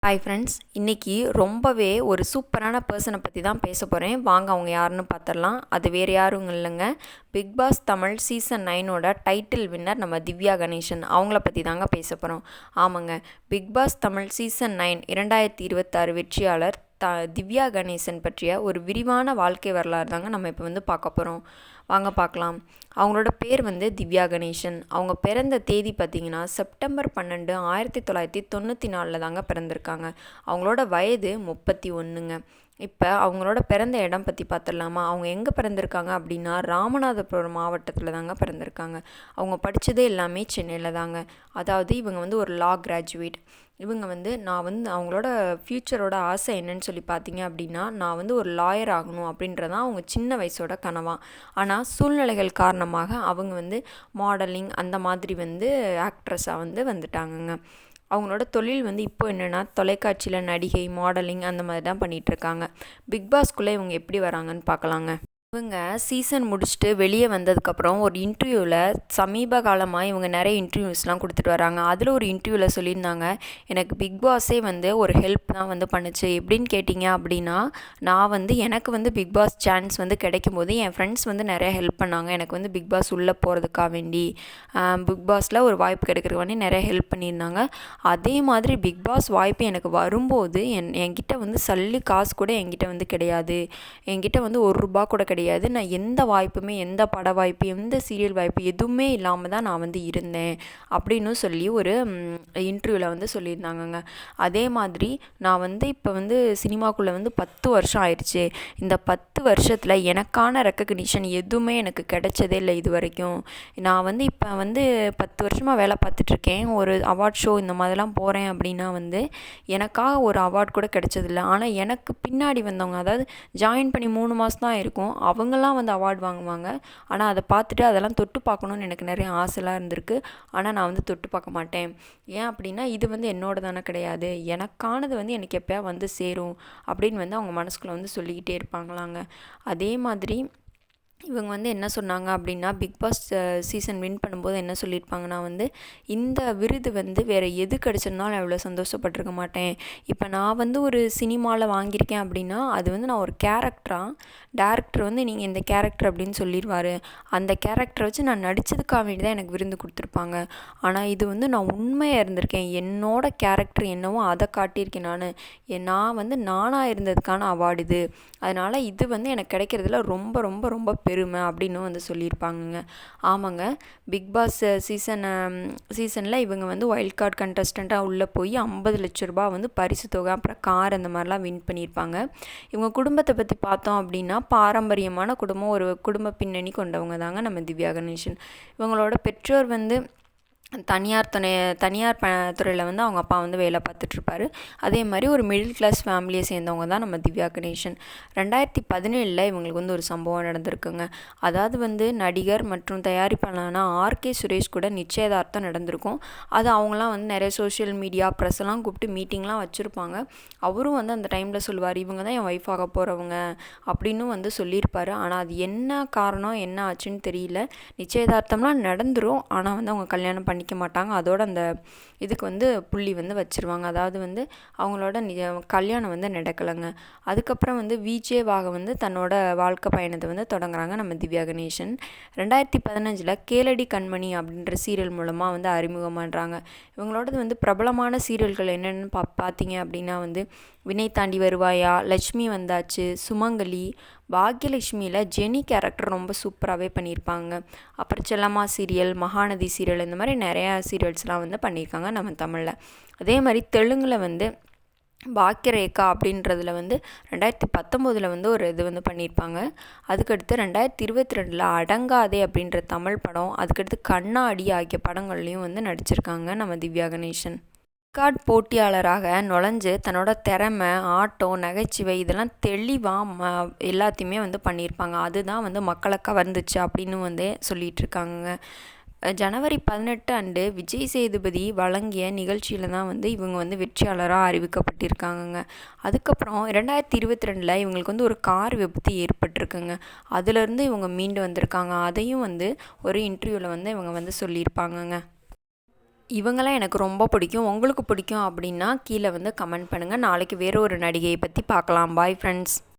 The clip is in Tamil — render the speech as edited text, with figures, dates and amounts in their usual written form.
ஹாய் ஃப்ரெண்ட்ஸ், இன்றைக்கி ரொம்பவே ஒரு சூப்பரான பர்சனை பற்றி தான் பேச போகிறேன். வாங்க அவங்க யாருன்னு பார்த்துடலாம். அது வேறு யாரும் இல்லைங்க, பிக் பாஸ் தமிழ் சீசன் 9ஓட டைட்டில் வின்னர் நம்ம திவ்யா கணேசன். அவங்கள பற்றி தாங்க பேச போகிறோம். ஆமாங்க, பிக் பாஸ் தமிழ் சீசன் 9 2026 வெற்றியாளர் திவ்யா கணேசன் பற்றிய ஒரு விரிவான வாழ்க்கை வரலாறு தாங்க நம்ம இப்போ பார்க்க போகிறோம். வாங்க பார்க்கலாம். அவங்களோட பேர் திவ்யா கணேசன். அவங்க பிறந்த தேதி பார்த்திங்கன்னா செப்டம்பர் 12, 1994 தாங்க பிறந்திருக்காங்க. அவங்களோட வயது 31ங்க. இப்போ அவங்களோட பிறந்த இடம் பற்றி பார்த்துடலாமா? அவங்க எங்கே பிறந்திருக்காங்க அப்படின்னா ராமநாதபுரம் மாவட்டத்தில் தாங்க பிறந்திருக்காங்க. அவங்க படித்ததே எல்லாமே சென்னையில் தாங்க. அதாவது இவங்க ஒரு லா கிராஜுவேட். இவங்க நான் அவங்களோட ஃப்யூச்சரோட ஆசை என்னன்னு சொல்லி பார்த்தீங்க அப்படின்னா, நான் ஒரு லாயர் ஆகணும் அப்படின்றதான் அவங்க சின்ன வயசோட கனவாக. ஆனால் சூழ்நிலைகள் காரணமாக அவங்க மாடலிங் அந்த மாதிரி ஆக்ட்ரஸாக வந்துட்டாங்கங்க. அவங்களோட தொழில் இப்போ என்னென்னா தொலைக்காட்சியில் நடிகை, மாடலிங் அந்த மாதிரி தான் பண்ணிகிட்ருக்காங்க. பிக் பாஸ்க்குள்ளே இவங்க எப்படி வராங்கன்னு பார்க்கலாங்க. இவங்க சீசன் முடிச்சுட்டு வெளியே வந்ததுக்கப்புறம் ஒரு இன்டர்வியூவில் சமீப காலமாக இவங்க நிறைய இன்டர்வியூஸ்லாம் கொடுத்துட்டு வராங்க. அதில் ஒரு இன்டர்வியூவில் சொல்லியிருந்தாங்க, எனக்கு பிக் பாஸே ஒரு ஹெல்ப் தான் பண்ணுச்சு. எப்படின்னு கேட்டிங்க அப்படின்னா, நான் எனக்கு பிக் பாஸ் சான்ஸ் கிடைக்கும் போது என் ஃப்ரெண்ட்ஸ் நிறைய ஹெல்ப் பண்ணாங்க. எனக்கு பிக் பாஸ் உள்ளே போகிறதுக்காக வேண்டி, பிக் பாஸில் ஒரு வாய்ப்பு கிடைக்கிறதுக்கு வேண்டி நிறைய ஹெல்ப் பண்ணியிருந்தாங்க. அதே மாதிரி பிக் பாஸ் வாய்ப்பு எனக்கு வரும்போது என்கிட்ட சல்லி காசு கூட என்கிட்ட கிடையாது. என்கிட்ட ₹1 கூட கிடையாது. நான் எந்த வாய்ப்புமே, எந்த பட வாய்ப்பு, எந்த சீரியல் வாய்ப்பு எதுவுமே இல்லாமல் தான் நான் இருந்தேன் அப்படின்னு சொல்லி ஒரு இன்டர்வியூவில் சொல்லியிருந்தாங்கங்க. அதே மாதிரி நான் இப்போ சினிமாக்குள்ளே 10 வருஷம் ஆயிடுச்சு. இந்த 10 வருஷத்தில் எனக்கான ரெக்கக்னிஷன் எதுவுமே எனக்கு கிடைச்சதே இல்லை இது வரைக்கும். நான் இப்போ 10 வருஷமாக வேலை பார்த்துட்ருக்கேன். ஒரு அவார்ட் ஷோ இந்த மாதிரிலாம் போகிறேன் அப்படின்னா எனக்காக ஒரு அவார்ட் கூட கிடைச்சதில்ல. ஆனால் எனக்கு பின்னாடி வந்தவங்க, அதாவது ஜாயின் பண்ணி 3 மாதம் தான் இருக்கும், அவங்கெல்லாம் அவார்டு வாங்குவாங்க. ஆனால் அதை பார்த்துட்டு அதெல்லாம் தொட்டு பார்க்கணுன்னு எனக்கு நிறைய ஆசைலாம் இருந்திருக்கு. ஆனால் நான் தொட்டு பார்க்க மாட்டேன். ஏன் அப்படின்னா இது என்னோட தானே கிடையாது, எனக்கானது எனக்கு எப்போயா சேரும் அப்படின்னு அவங்க மனசுக்குள்ளே சொல்லிக்கிட்டே இருப்பாங்களாங்க. அதே மாதிரி இவங்க என்ன சொன்னாங்க அப்படின்னா, பிக் பாஸ் சீசன் வின் பண்ணும்போது என்ன சொல்லியிருப்பாங்கன்னா, இந்த விருது வேறு எது கிடச்சிருந்தாலும் அவ்வளோ சந்தோஷப்பட்டிருக்க மாட்டேன். இப்போ நான் ஒரு சினிமாவில் வாங்கியிருக்கேன் அப்படின்னா அது நான் ஒரு கேரக்டராக, டேரக்டர் நீங்கள் இந்த கேரக்டர் அப்படின்னு சொல்லிடுவார். அந்த கேரக்டரை வச்சு நான் நடித்ததுக்காக வேண்டி தான் எனக்கு விருந்து கொடுத்துருப்பாங்க. ஆனால் இது நான் உண்மையாக இருந்திருக்கேன், என்னோட கேரக்டர் என்னவோ அதை காட்டியிருக்கேன். நான் நானாக இருந்ததுக்கான அவார்டு இது. அதனால் இது எனக்கு கிடைக்கிறதுல ரொம்ப ரொம்ப ரொம்ப பெருமை அப்படின்னு சொல்லியிருப்பாங்கங்க. ஆமாங்க, பிக் பாஸ் சீசனில் இவங்க வைல்ட் கார்டு கண்டஸ்டண்ட்டாக உள்ளே போய் 50 லட்ச ரூபா பரிசு தொகை, அப்புறம் கார் அந்த மாதிரிலாம் வின் பண்ணியிருப்பாங்க. இவங்க குடும்பத்தை பற்றி பார்த்தோம் அப்படின்னா பாரம்பரியமான குடும்பம், ஒரு குடும்ப பின்னணி கொண்டவங்க தாங்க நம்ம திவ்யா கணேசன். இவங்களோட பெற்றோர் தனியார் துறையில் அவங்க அப்பா வேலை பார்த்துட்ருப்பாரு. அதே மாதிரி ஒரு மிடில் கிளாஸ் ஃபேமிலியை சேர்ந்தவங்க தான் நம்ம திவ்யா கணேசன். 2017 இவங்களுக்கு ஒரு சம்பவம் நடந்திருக்குங்க. அதாவது நடிகர் மற்றும் தயாரிப்பாளரான ஆர்கே சுரேஷ் கூட நிச்சயதார்த்தம் நடந்திருக்கும். அது அவங்களாம் நிறைய சோஷியல் மீடியா ப்ரெஸ்ஸெல்லாம் கூப்பிட்டு மீட்டிங்லாம் வச்சுருப்பாங்க. அவரும் அந்த டைமில் சொல்லுவார், இவங்க தான் என் ஒய்ஃப் ஆக போகிறவங்க அப்படின்னு சொல்லியிருப்பார். ஆனால் அது என்ன காரணம், என்ன ஆச்சுன்னு தெரியல. நிச்சயதார்த்தம்லாம் நடந்துடும், ஆனால் அவங்க கல்யாணம் பண்ணிக்க மாட்டாங்க. அதோட அந்த இதுக்கு புள்ளி வச்சுருவாங்க. அதாவது அவங்களோட கல்யாணம் நடக்கலைங்க. அதுக்கப்புறம் விஜேவாக தன்னோட வாழ்க்கை பயணத்தை தொடங்குறாங்க நம்ம திவ்யா கணேசன். 2015 கேளடி கண்மணி அப்படின்ற சீரியல் மூலமாக அறிமுகம் பண்ணுறாங்க. இவங்களோடது பிரபலமான சீரியல்கள் என்னென்னு பார்த்தீங்க அப்படின்னா வினை தாண்டி வருவாயா, லட்சுமி வந்தாச்சு, சுமங்கலி, பாக்யலட்சுமியில் ஜெனி கேரக்டர் ரொம்ப சூப்பராகவே பண்ணியிருப்பாங்க. அப்புறம் செல்லம்மா சீரியல், மகாநதி சீரியல், இந்த மாதிரி நிறையா சீரியல்ஸ்லாம் பண்ணியிருக்காங்க நம்ம தமிழில். அதே மாதிரி தெலுங்கில் பாக்கியரேகா அப்படின்றதுல 2019 ஒரு இது பண்ணியிருப்பாங்க. அதுக்கடுத்து 2022 அடங்காதே அப்படின்ற தமிழ் படம், அதுக்கடுத்து கண்ணாடி ஆகிய படங்கள்லையும் நடிச்சிருக்காங்க நம்ம திவ்யா கணேசன். கார்டு போட்டியாளராக நுழைஞ்சு தன்னோட திறமை, ஆட்டம், நகைச்சுவை இதெல்லாம் தெளிவாக எல்லாத்தையுமே பண்ணியிருப்பாங்க. அதுதான் மக்களை கவர்ந்துச்சு அப்படின்னு சொல்லிகிட்ருக்காங்க. ஜனவரி 18 அன்று விஜய் சேதுபதி வழங்கிய நிகழ்ச்சியில் தான் இவங்க வெற்றியாளராக அறிவிக்கப்பட்டிருக்காங்கங்க. அதுக்கப்புறம் 2022 இவங்களுக்கு ஒரு கார் விபத்து ஏற்பட்டிருக்குங்க. அதுலேருந்து இவங்க மீண்டு வந்திருக்காங்க. அதையும் ஒரு இன்டர்வியூவில் இவங்க சொல்லியிருப்பாங்கங்க. இவங்களாம் எனக்கு ரொம்ப பிடிக்கும். உங்களுக்கு பிடிக்கும் அப்படின்னா கீழே வந்து கமெண்ட் பண்ணுங்கள். நாளைக்கு வேறு ஒரு நடிகையை பற்றி பார்க்கலாம். Bye friends.